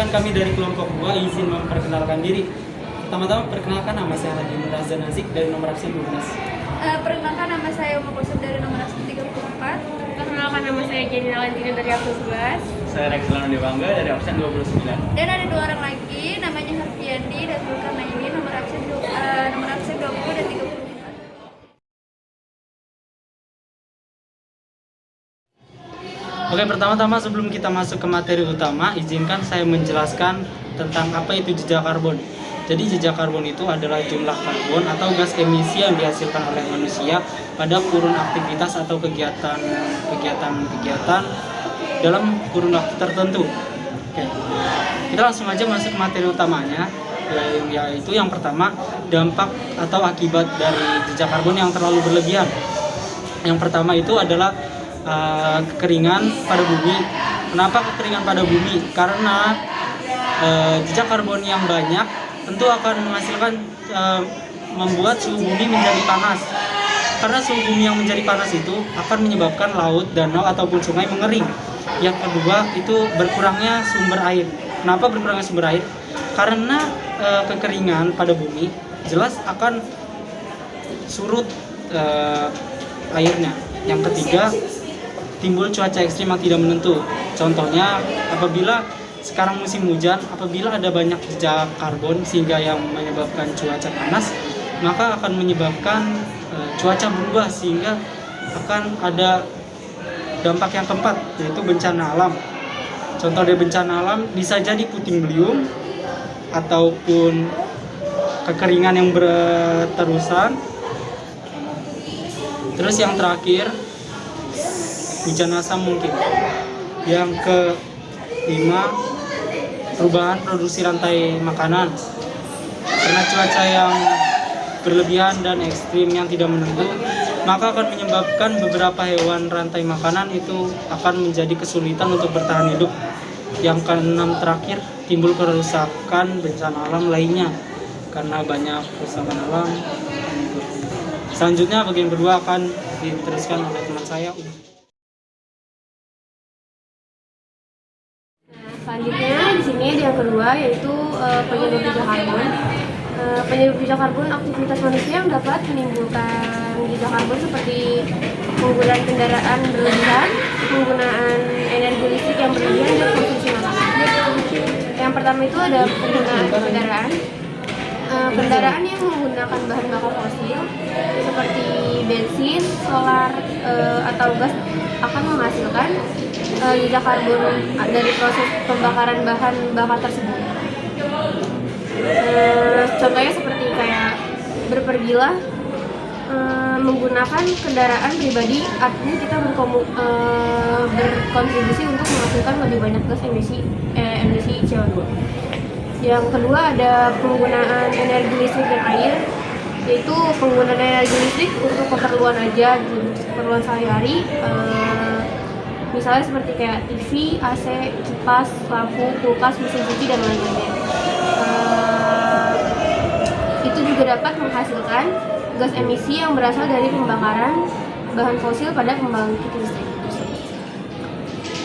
Perkenalkan, kami dari kelompok 2 izin memperkenalkan diri. Pertama-tama perkenalkan, nama saya Radin Razan Nazik dari nomor absen 12. Perkenalkan, nama saya Uma Kusum dari nomor absen 34. Perkenalkan, nama saya Jenny Nalantina dari absen 11. Saya Rexlano Dewangga dari absen 29. Dan ada 2 orang lagi, namanya Harfiandi dan Zulkarnaini, nomor absen 20 dan 34. Oke, pertama-tama sebelum kita masuk ke materi utama, izinkan saya menjelaskan tentang apa itu jejak karbon. Jadi jejak karbon itu adalah jumlah karbon atau gas emisi yang dihasilkan oleh manusia pada kurun aktivitas atau kegiatan dalam kurun waktu tertentu. Oke. Kita langsung aja masuk ke materi utamanya, yaitu yang pertama, dampak atau akibat dari jejak karbon yang terlalu berlebihan. Yang pertama itu adalah kekeringan pada bumi. Kenapa kekeringan pada bumi? Karena jejak karbon yang banyak tentu akan menghasilkan membuat suhu bumi menjadi panas. Karena suhu bumi yang menjadi panas itu akan menyebabkan laut, danau ataupun sungai mengering. Yang kedua itu berkurangnya sumber air. Kenapa berkurangnya sumber air? Karena kekeringan pada bumi jelas akan surut airnya. Yang ketiga, timbul cuaca ekstrim yang tidak menentu. Contohnya, apabila sekarang musim hujan, apabila ada banyak jejak karbon sehingga yang menyebabkan cuaca panas, maka akan menyebabkan cuaca berubah sehingga akan ada dampak yang keempat, yaitu bencana alam. Contoh dari bencana alam bisa jadi puting beliung ataupun kekeringan yang berterusan. Terus yang terakhir, hujan asam mungkin. Yang kelima, perubahan produksi rantai makanan. Karena cuaca yang berlebihan dan ekstrim yang tidak menentu, maka akan menyebabkan beberapa hewan rantai makanan itu akan menjadi kesulitan untuk bertahan hidup. Yang keenam terakhir, timbul kerusakan bencana alam lainnya. Karena banyak kerusakan alam. Selanjutnya bagian kedua akan diteruskan oleh teman saya. Selanjutnya di sini ada yang kedua, yaitu penyebab jejak karbon. Penyebab jejak karbon aktivitas manusia yang dapat menimbulkan jejak karbon seperti penggunaan kendaraan berlebihan, penggunaan energi listrik yang berlebihan, dan konsumsi makanan. Yang pertama itu ada penggunaan kendaraan. Kendaraan yang menggunakan bahan bakar fosil seperti bensin, solar, atau gas akan menghasilkan jejak karbon dari proses pembakaran bahan bakar tersebut. Contohnya seperti kayak berpergilah menggunakan kendaraan pribadi, artinya kita berkontribusi untuk menghasilkan lebih banyak gas emisi CO2. Yang kedua ada penggunaan energi listrik dan air, yaitu penggunaan energi listrik untuk keperluan aja, keperluan sehari-hari. Misalnya seperti kayak TV, AC, kipas, lampu, kulkas, mesin cuci, dan lain-lainnya. Itu juga dapat menghasilkan gas emisi yang berasal dari pembakaran bahan fosil pada pembangkit listrik.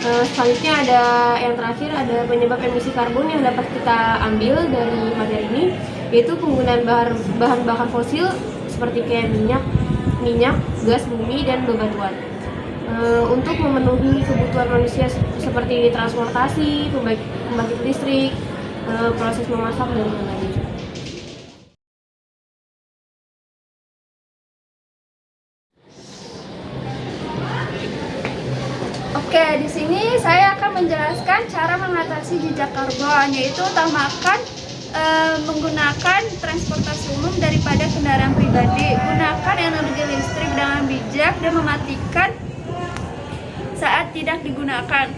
Selanjutnya ada yang terakhir, ada penyebab emisi karbon yang dapat kita ambil dari materi ini, yaitu penggunaan bahan bakar fosil seperti kayak minyak, gas bumi, dan bebatuan. Untuk memenuhi kebutuhan manusia seperti transportasi, pembangkit listrik, proses memasak, dan lain-lain. Oke, di sini saya akan menjelaskan cara mengatasi jejak karbon, yaitu utamakan menggunakan transportasi umum daripada kendaraan pribadi. Gunakan energi listrik dengan bijak dan mematikan saat tidak digunakan.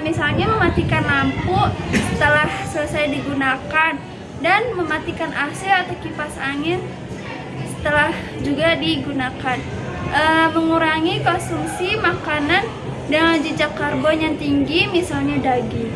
Misalnya mematikan lampu setelah selesai digunakan dan mematikan AC atau kipas angin setelah juga digunakan. Mengurangi konsumsi makanan dengan jejak karbon yang tinggi, misalnya daging.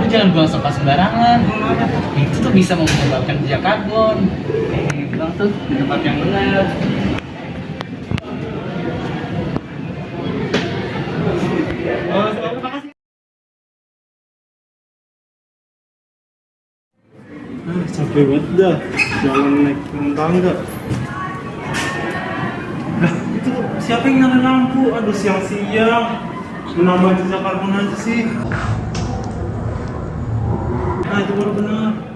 jangan buang sampah sembarangan. Itu tuh bisa menyebabkan jejak karbon. Buang tuh di tempat yang benar. Capek banget dah jalan naik turun tangga. Nah, itu siapa yang nyalain lampu? Aduh, siang-siang menambah jejak karbon aja sih. Nah, itu baru benar.